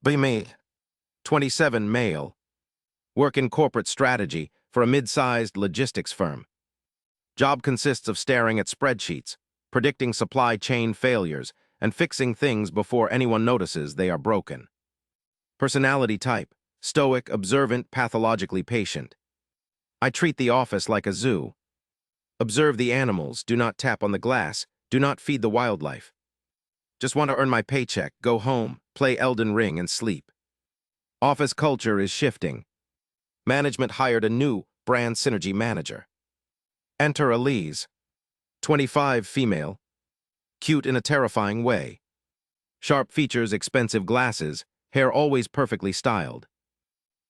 Be me. 27 male. Work in corporate strategy for a mid-sized logistics firm. Job consists of staring at spreadsheets, predicting supply chain failures, and fixing things before anyone notices they are broken. Personality type: stoic, observant, pathologically patient. I treat the office like a zoo. Observe the animals, do not tap on the glass, do not feed the wildlife. Just want to earn my paycheck, go home, play Elden Ring, and sleep. Office culture is shifting. Management hired a new brand synergy manager. Enter Elise. 25 female. Cute in a terrifying way. Sharp features, expensive glasses, hair always perfectly styled.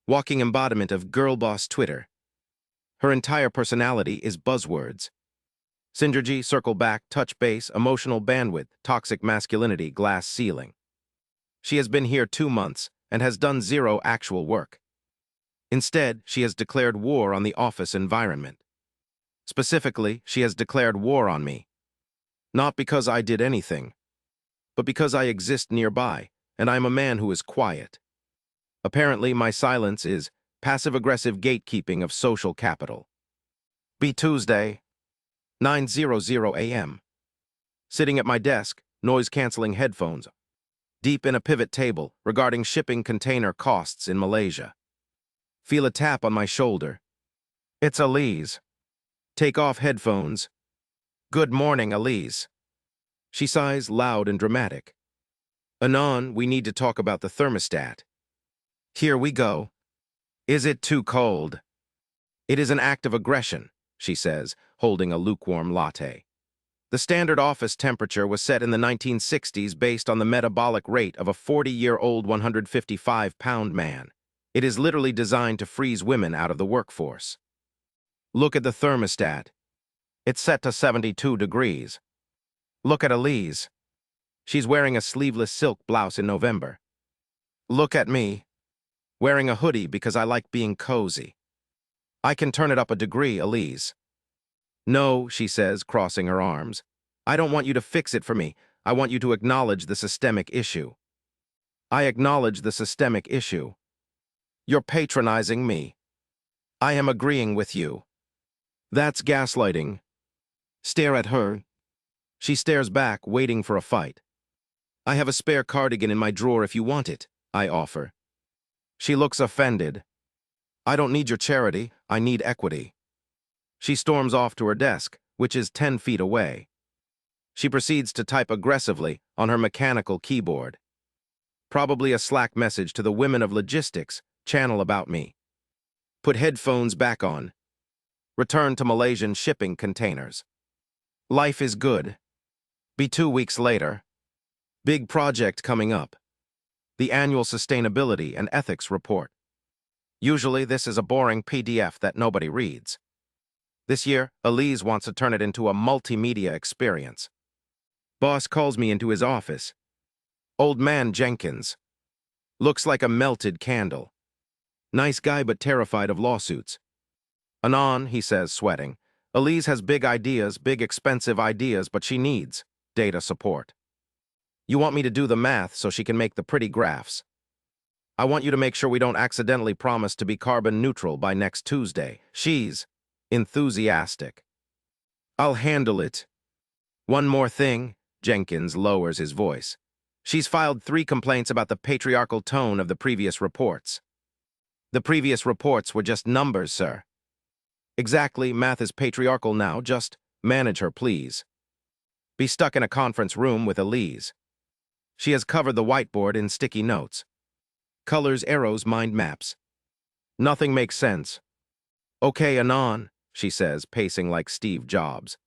Walking embodiment of Girlboss Twitter. Her entire personality is buzzwords. Synergy, circle back, touch base, emotional bandwidth, toxic masculinity, glass ceiling. She has been here 2 months and has done 0 actual work. Instead, she has declared war on the office environment. Specifically, she has declared war on me. Not because I did anything, but because I exist nearby, and I am a man who is quiet. Apparently, my silence is passive-aggressive gatekeeping of social capital. Be Tuesday, 9:00 a.m. Sitting at my desk, noise-canceling headphones, deep in a pivot table regarding shipping container costs in Malaysia. Feel a tap on my shoulder. It's Elise. Take off headphones. Good morning, Elise. She sighs, loud and dramatic. Anon, we need to talk about the thermostat. Here we go. Is it too cold? It is an act of aggression, she says, holding a lukewarm latte. The standard office temperature was set in the 1960s based on the metabolic rate of a 40-year-old 155-pound man. It is literally designed to freeze women out of the workforce. Look at the thermostat. It's set to 72 degrees. Look at Elise. She's wearing a sleeveless silk blouse in November. Look at me. Wearing a hoodie because I like being cozy. I can turn it up a degree, Elise. No, she says, crossing her arms. I don't want you to fix it for me. I want you to acknowledge the systemic issue. I acknowledge the systemic issue. You're patronizing me. I am agreeing with you. That's gaslighting. Stare at her. She stares back, waiting for a fight. I have a spare cardigan in my drawer if you want it, I offer. She looks offended. I don't need your charity, I need equity. She storms off to her desk, which is 10 feet away. She proceeds to type aggressively on her mechanical keyboard. Probably a Slack message to the women of logistics, channel about me. Put headphones back on. Return to Malaysian shipping containers. Life is good. Be 2 weeks later. Big project coming up. The annual sustainability and ethics report. Usually this is a boring PDF that nobody reads. This year, Elise wants to turn it into a multimedia experience. Boss calls me into his office. Old man Jenkins. Looks like a melted candle. Nice guy but terrified of lawsuits. Anon, he says, sweating. Elise has big ideas, big expensive ideas, but she needs data support. You want me to do the math so she can make the pretty graphs. I want you to make sure we don't accidentally promise to be carbon neutral by next Tuesday. She's enthusiastic. I'll handle it. One more thing, Jenkins lowers his voice. She's filed 3 complaints about the patriarchal tone of the previous reports. The previous reports were just numbers, sir. Exactly, math is patriarchal now, just manage her, please. Be stuck in a conference room with Elise. She has covered the whiteboard in sticky notes. Colors, arrows, mind maps. Nothing makes sense. Okay, Anon, she says, pacing like Steve Jobs.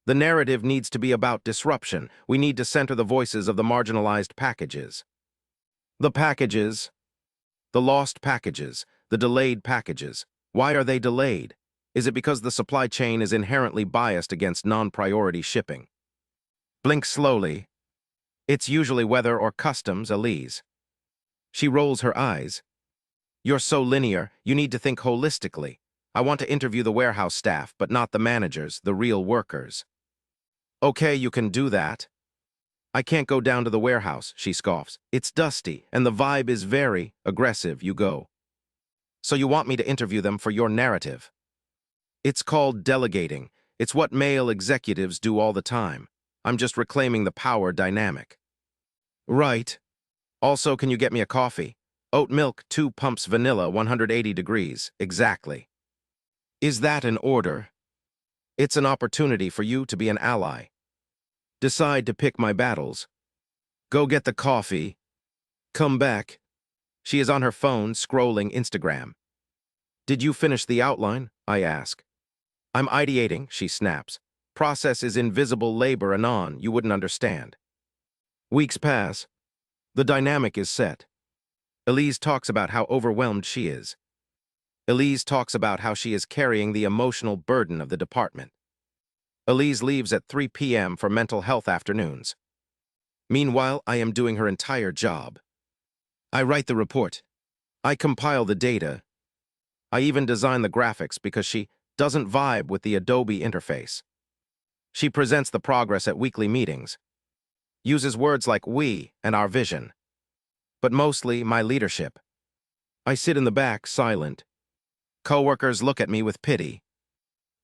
The narrative needs to be about disruption. We need to center the voices of the marginalized packages. The packages. The lost packages. The delayed packages. Why are they delayed? Is it because the supply chain is inherently biased against non-priority shipping? Blink slowly. It's usually weather or customs, Elise. She rolls her eyes. You're so linear, you need to think holistically. I want to interview the warehouse staff, but not the managers, the real workers. Okay, you can do that. I can't go down to the warehouse, she scoffs. It's dusty, and the vibe is very aggressive, you go. So you want me to interview them for your narrative? It's called delegating. It's what male executives do all the time. I'm just reclaiming the power dynamic. Right. Also, can you get me a coffee? Oat milk, 2 pumps vanilla, 180 degrees. Exactly. Is that an order? It's an opportunity for you to be an ally. Decide to pick my battles. Go get the coffee. Come back. She is on her phone, scrolling Instagram. Did you finish the outline? I ask. I'm ideating, she snaps. Process is invisible labor anon, you wouldn't understand. Weeks pass. The dynamic is set. Elise talks about how overwhelmed she is. Elise talks about how she is carrying the emotional burden of the department. Elise leaves at 3 p.m. for mental health afternoons. Meanwhile, I am doing her entire job. I write the report. I compile the data. I even design the graphics because she doesn't vibe with the Adobe interface. She presents the progress at weekly meetings, uses words like we and our vision, but mostly my leadership. I sit in the back, silent. Coworkers look at me with pity.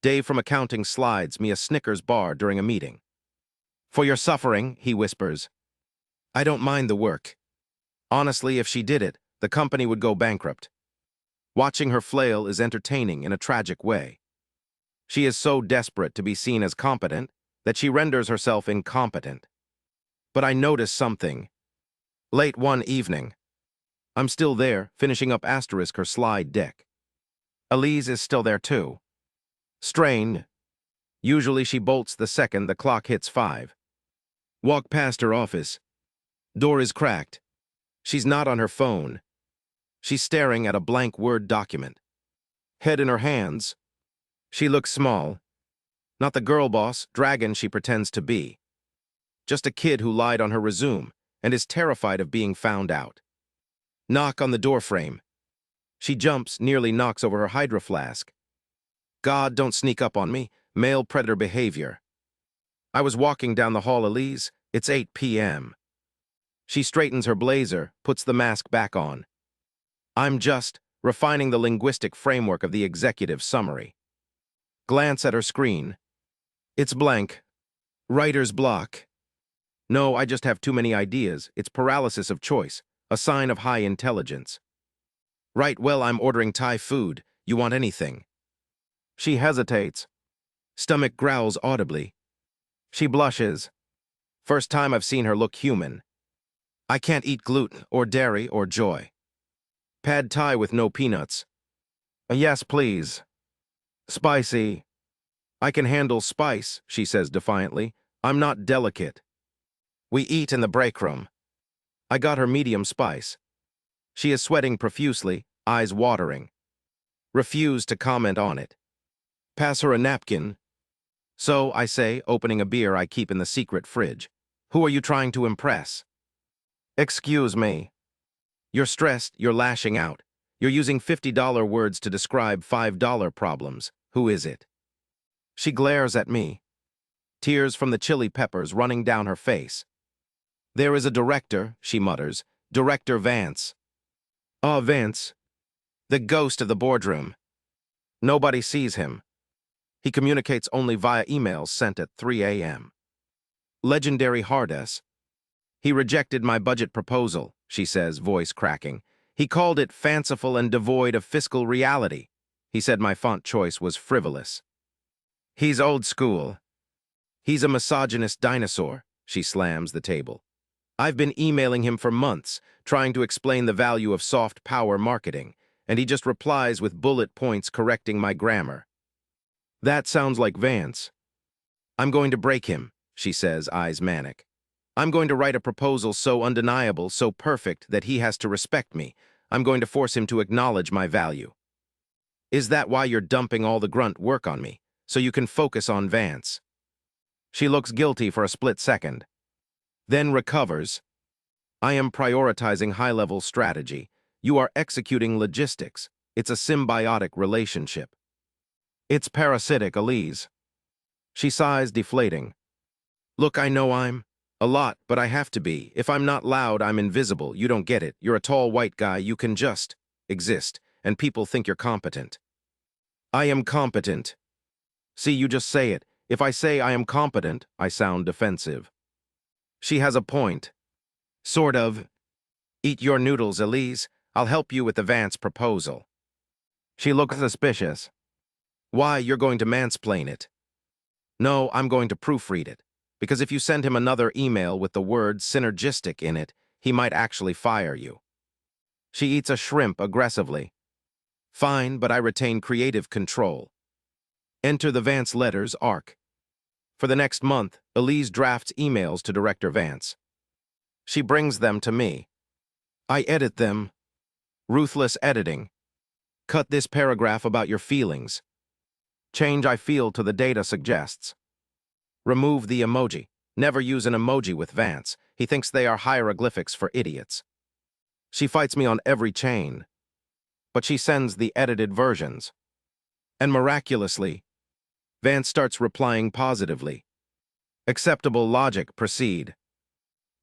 Dave from accounting slides me a Snickers bar during a meeting. For your suffering, he whispers. I don't mind the work. Honestly, if she did it, the company would go bankrupt. Watching her flail is entertaining in a tragic way. She is so desperate to be seen as competent that she renders herself incompetent. But I notice something. Late one evening. I'm still there, finishing up her slide deck. Elise is still there too. Strained. Usually she bolts the second the clock hits 5. Walk past her office. Door is cracked. She's not on her phone. She's staring at a blank Word document. Head in her hands. She looks small. Not the girl boss, dragon she pretends to be. Just a kid who lied on her resume and is terrified of being found out. Knock on the doorframe. She jumps, nearly knocks over her hydro flask. God, don't sneak up on me. Male predator behavior. I was walking down the hall, Elise. It's 8 p.m. She straightens her blazer, puts the mask back on. I'm just refining the linguistic framework of the executive summary. Glance at her screen. It's blank. Writer's block. No, I just have too many ideas. It's paralysis of choice, a sign of high intelligence. Right, well, I'm ordering Thai food. You want anything? She hesitates. Stomach growls audibly. She blushes. First time I've seen her look human. I can't eat gluten or dairy or joy. Pad Thai with no peanuts. Yes, please. Spicy. I can handle spice, she says defiantly. I'm not delicate. We eat in the break room. I got her medium spice. She is sweating profusely, eyes watering. Refuse to comment on it. Pass her a napkin. So, I say, opening a beer I keep in the secret fridge. Who are you trying to impress? Excuse me. You're stressed, you're lashing out. You're using $50 words to describe $5 problems. Who is it? She glares at me. Tears from the chili peppers running down her face. There is a director, she mutters. Director Vance. Ah, Vance. The ghost of the boardroom. Nobody sees him. He communicates only via emails sent at 3 a.m. Legendary hard-ass. He rejected my budget proposal, she says, voice cracking. He called it fanciful and devoid of fiscal reality. He said my font choice was frivolous. He's old school. He's a misogynist dinosaur, she slams the table. I've been emailing him for months, trying to explain the value of soft power marketing, and he just replies with bullet points correcting my grammar. That sounds like Vance. I'm going to break him, she says, eyes manic. I'm going to write a proposal so undeniable, so perfect, that he has to respect me. I'm going to force him to acknowledge my value. Is that why you're dumping all the grunt work on me, so you can focus on Vance? She looks guilty for a split second, then recovers. I am prioritizing high-level strategy. You are executing logistics. It's a symbiotic relationship. It's parasitic, Elise. She sighs, deflating. Look, I know I'm A lot, but I have to be. If I'm not loud, I'm invisible. You don't get it. You're a tall white guy. You can just exist, and people think you're competent. I am competent. See, you just say it. If I say I am competent, I sound defensive. She has a point. Sort of. Eat your noodles, Elise. I'll help you with the Vance proposal. She looks suspicious. Why, you're going to mansplain it. No, I'm going to proofread it. Because if you send him another email with the word synergistic in it, he might actually fire you. She eats a shrimp aggressively. Fine, but I retain creative control. Enter the Vance letters arc. For the next month, Elise drafts emails to Director Vance. She brings them to me. I edit them. Ruthless editing. Cut this paragraph about your feelings. Change I feel to the data suggests. Remove the emoji. Never use an emoji with Vance. He thinks they are hieroglyphics for idiots. She fights me on every chain. But she sends the edited versions. And miraculously, Vance starts replying positively. Acceptable logic, proceed.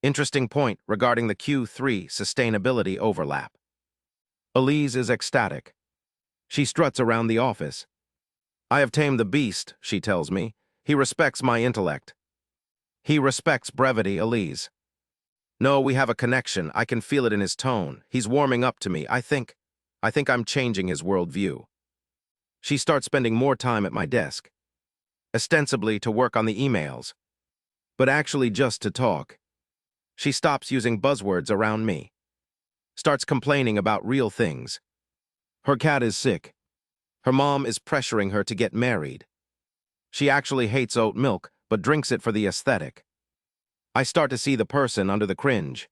Interesting point regarding the Q3 sustainability overlap. Elise is ecstatic. She struts around the office. I have tamed the beast, she tells me. He respects my intellect. He respects brevity, Elise. No, we have a connection. I can feel it in his tone. He's warming up to me. I think I'm changing his worldview. She starts spending more time at my desk, ostensibly to work on the emails, but actually just to talk. She stops using buzzwords around me, starts complaining about real things. Her cat is sick. Her mom is pressuring her to get married. She actually hates oat milk, but drinks it for the aesthetic. I start to see the person under the cringe.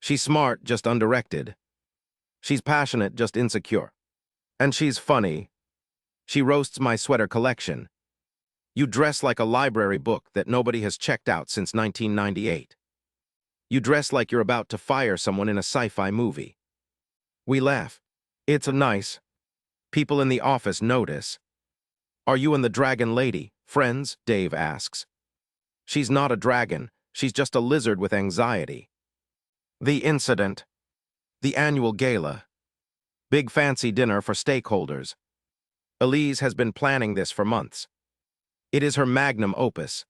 She's smart, just undirected. She's passionate, just insecure. And she's funny. She roasts my sweater collection. You dress like a library book that nobody has checked out since 1998. You dress like you're about to fire someone in a sci-fi movie. We laugh. It's nice. People in the office notice. Are you and the dragon lady friends? Dave asks. She's not a dragon. She's just a lizard with anxiety. The incident. The annual gala. Big fancy dinner for stakeholders. Elise has been planning this for months. It is her magnum opus.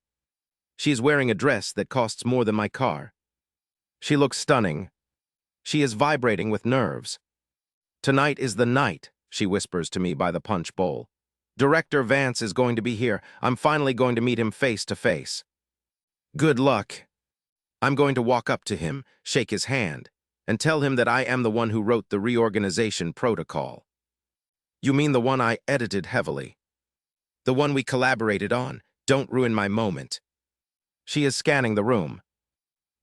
She is wearing a dress that costs more than my car. She looks stunning. She is vibrating with nerves. Tonight is the night, she whispers to me by the punch bowl. Director Vance is going to be here. I'm finally going to meet him face to face. Good luck. I'm going to walk up to him, shake his hand, and tell him that I am the one who wrote the reorganization protocol. You mean the one I edited heavily? The one we collaborated on. Don't ruin my moment. She is scanning the room,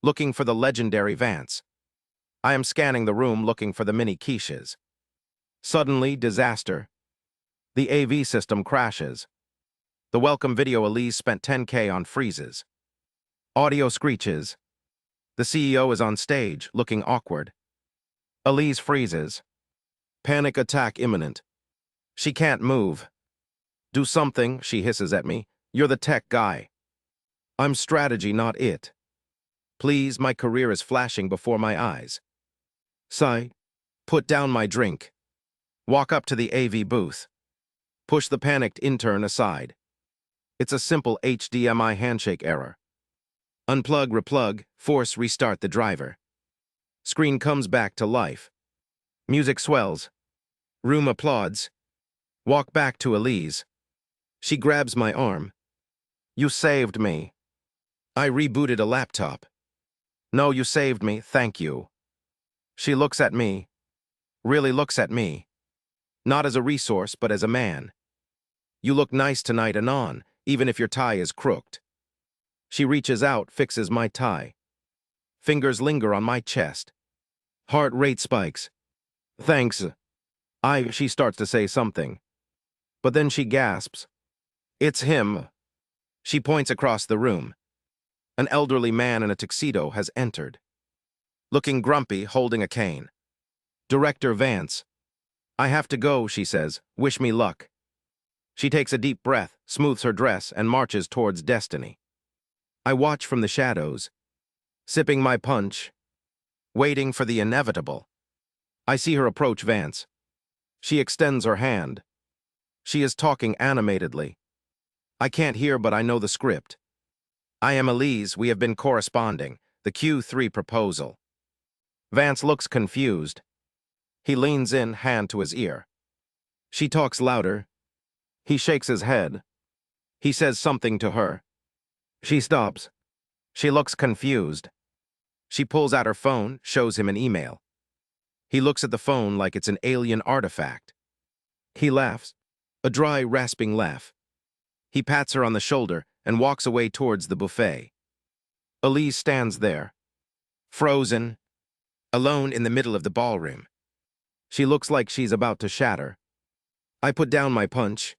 looking for the legendary Vance. I am scanning the room looking for the mini quiches. Suddenly, disaster. The AV system crashes. The welcome video Elise spent $10K on freezes. Audio screeches. The CEO is on stage, looking awkward. Elise freezes. Panic attack imminent. She can't move. Do something, she hisses at me. You're the tech guy. I'm strategy, not it. Please, my career is flashing before my eyes. Sigh. Put down my drink. Walk up to the AV booth. Push the panicked intern aside. It's a simple HDMI handshake error. Unplug, replug, force restart the driver. Screen comes back to life. Music swells. Room applauds. Walk back to Elise. She grabs my arm. You saved me. I rebooted a laptop. No, you saved me, thank you. She looks at me. Really looks at me. Not as a resource, but as a man. You look nice tonight, Anon, even if your tie is crooked. She reaches out, fixes my tie. Fingers linger on my chest. Heart rate spikes. Thanks. She starts to say something. But then she gasps. It's him. She points across the room. An elderly man in a tuxedo has entered. Looking grumpy, holding a cane. Director Vance. I have to go, she says. Wish me luck. She takes a deep breath, smooths her dress, and marches towards destiny. I watch from the shadows, sipping my punch, waiting for the inevitable. I see her approach Vance. She extends her hand. She is talking animatedly. I can't hear, but I know the script. I am Elise, we have been corresponding. The Q3 proposal. Vance looks confused. He leans in, hand to his ear. She talks louder. He shakes his head. He says something to her. She stops. She looks confused. She pulls out her phone, shows him an email. He looks at the phone like it's an alien artifact. He laughs, a dry, rasping laugh. He pats her on the shoulder and walks away towards the buffet. Elise stands there, frozen, alone in the middle of the ballroom. She looks like she's about to shatter. I put down my punch,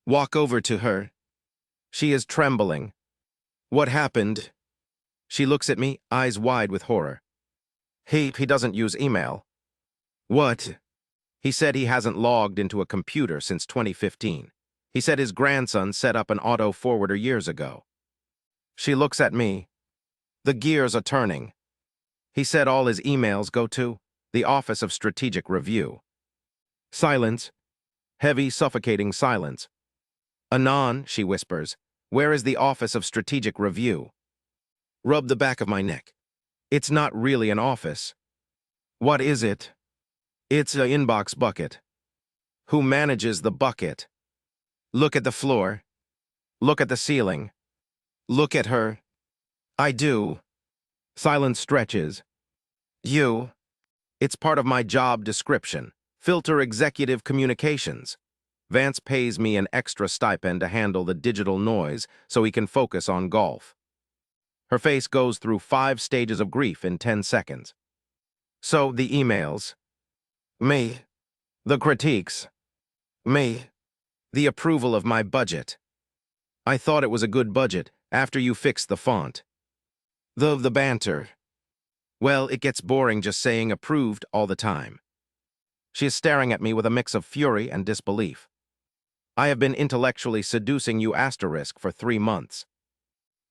walk over to her. She is trembling. What happened? She looks at me, eyes wide with horror. He doesn't use email. What? He said he hasn't logged into a computer since 2015. He said his grandson set up an auto-forwarder years ago. She looks at me. The gears are turning. He said all his emails go to the Office of Strategic Review. Silence. Heavy, suffocating silence. Anon, she whispers, where is the Office of Strategic Review? Rub the back of my neck. It's not really an office. What is it? It's an inbox bucket. Who manages the bucket? Look at the floor. Look at the ceiling. Look at her. I do. Silence stretches. You. It's part of my job description. Filter executive communications. Vance pays me an extra stipend to handle the digital noise so he can focus on golf. Her face goes through 5 stages of grief in 10 seconds. So, the emails. Me. The critiques. Me. The approval of my budget. I thought it was a good budget after you fixed the font. The banter. Well, it gets boring just saying approved all the time. She is staring at me with a mix of fury and disbelief. I have been intellectually seducing you asterisk for 3 months.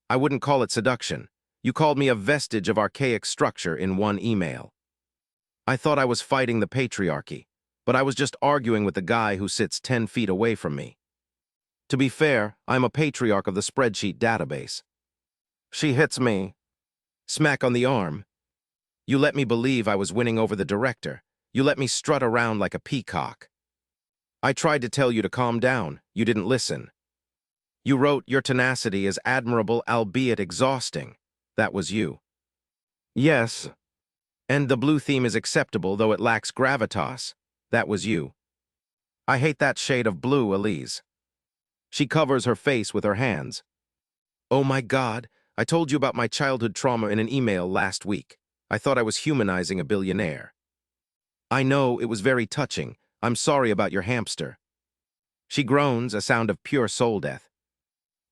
I wouldn't call it seduction. You called me a vestige of archaic structure in one email. I thought I was fighting the patriarchy, but I was just arguing with the guy who sits 10 feet away from me. To be fair, I'm a patriarch of the spreadsheet database. She hits me. Smack on the arm. You let me believe I was winning over the director. You let me strut around like a peacock. I tried to tell you to calm down. You didn't listen. You wrote, your tenacity is admirable, albeit exhausting. That was you. Yes. And the blue theme is acceptable, though it lacks gravitas. That was you. I hate that shade of blue, Elise. She covers her face with her hands. Oh my God, I told you about my childhood trauma in an email last week. I thought I was humanizing a billionaire. I know, it was very touching. I'm sorry about your hamster. She groans, a sound of pure soul death.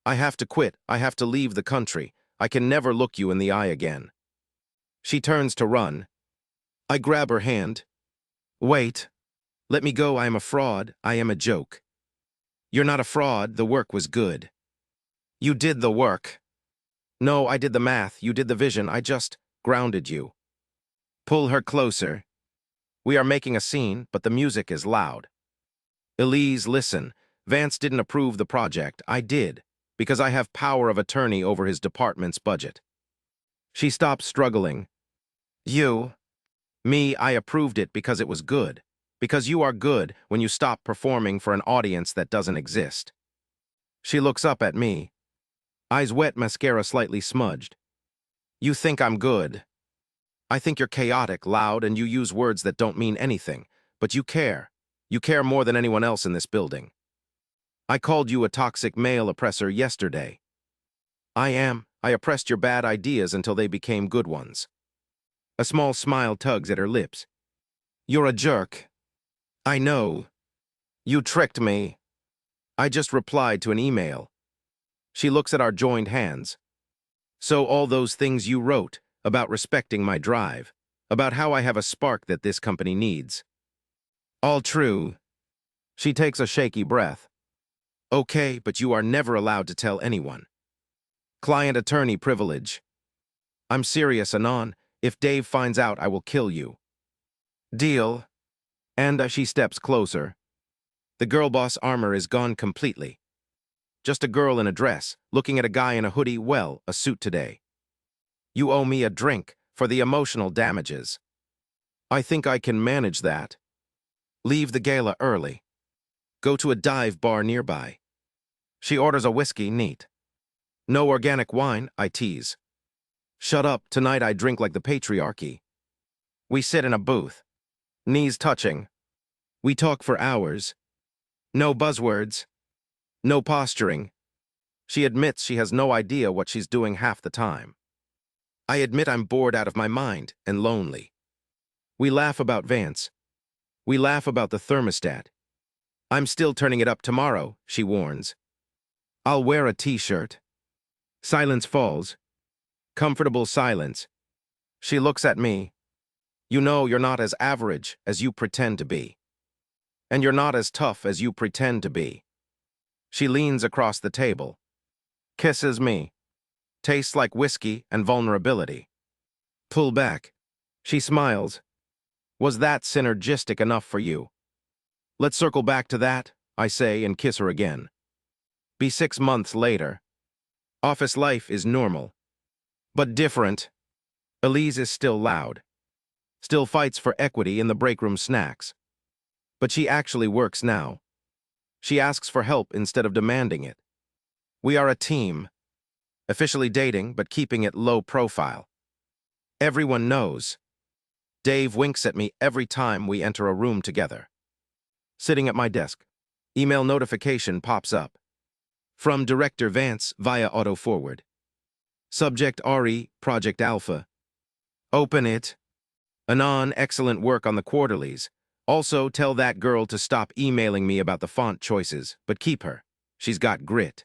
I have to quit. I have to leave the country. I can never look you in the eye again. She turns to run. I grab her hand. Wait. Let me go. I am a fraud. I am a joke. You're not a fraud. The work was good. You did the work. No, I did the math. You did the vision. I just grounded you. Pull her closer. We are making a scene, but the music is loud. Elise, listen. Vance didn't approve the project. I did, because I have power of attorney over his department's budget. She stops struggling. You. Me, I approved it because it was good. Because you are good when you stop performing for an audience that doesn't exist. She looks up at me. Eyes wet, mascara slightly smudged. You think I'm good. I think you're chaotic, loud, and you use words that don't mean anything. But you care. You care more than anyone else in this building. I called you a toxic male oppressor yesterday. I am. I oppressed your bad ideas until they became good ones. A small smile tugs at her lips. You're a jerk. I know. You tricked me. I just replied to an email. She looks at our joined hands. So all those things you wrote about respecting my drive, about how I have a spark that this company needs. All true. She takes a shaky breath. Okay, but you are never allowed to tell anyone. Client-attorney privilege. I'm serious, Anon. If Dave finds out, I will kill you. Deal. And as she steps closer, the girl boss armor is gone completely. Just a girl in a dress, looking at a guy in a hoodie, well, a suit today. You owe me a drink for the emotional damages. I think I can manage that. Leave the gala early. Go to a dive bar nearby. She orders a whiskey, neat. No organic wine, I tease. Shut up, tonight I drink like the patriarchy. We sit in a booth, knees touching. We talk for hours. No buzzwords. No posturing. She admits she has no idea what she's doing half the time. I admit I'm bored out of my mind and lonely. We laugh about Vance. We laugh about the thermostat. I'm still turning it up tomorrow, she warns. I'll wear a t-shirt. Silence falls. Comfortable silence. She looks at me. You know you're not as average as you pretend to be. And you're not as tough as you pretend to be. She leans across the table. Kisses me. Tastes like whiskey and vulnerability. Pull back. She smiles. Was that synergistic enough for you? Let's circle back to that, I say, and kiss her again. Be 6 months later. Office life is normal. But different. Elise is still loud. Still fights for equity in the break room snacks. But she actually works now. She asks for help instead of demanding it. We are a team. Officially dating, but keeping it low profile. Everyone knows. Dave winks at me every time we enter a room together. Sitting at my desk, email notification pops up. From Director Vance via auto-forward. Subject RE, Project Alpha. Open it. Anon, excellent work on the quarterlies. Also, tell that girl to stop emailing me about the font choices, but keep her. She's got grit.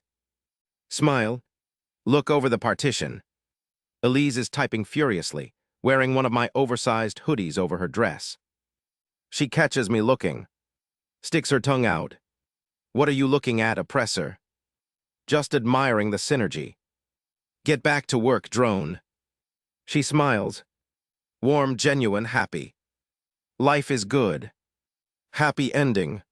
Smile. Look over the partition. Elise is typing furiously, wearing one of my oversized hoodies over her dress. She catches me looking. Sticks her tongue out. What are you looking at, oppressor? Just admiring the synergy. Get back to work, drone. She smiles. Warm, genuine, happy. Life is good. Happy ending.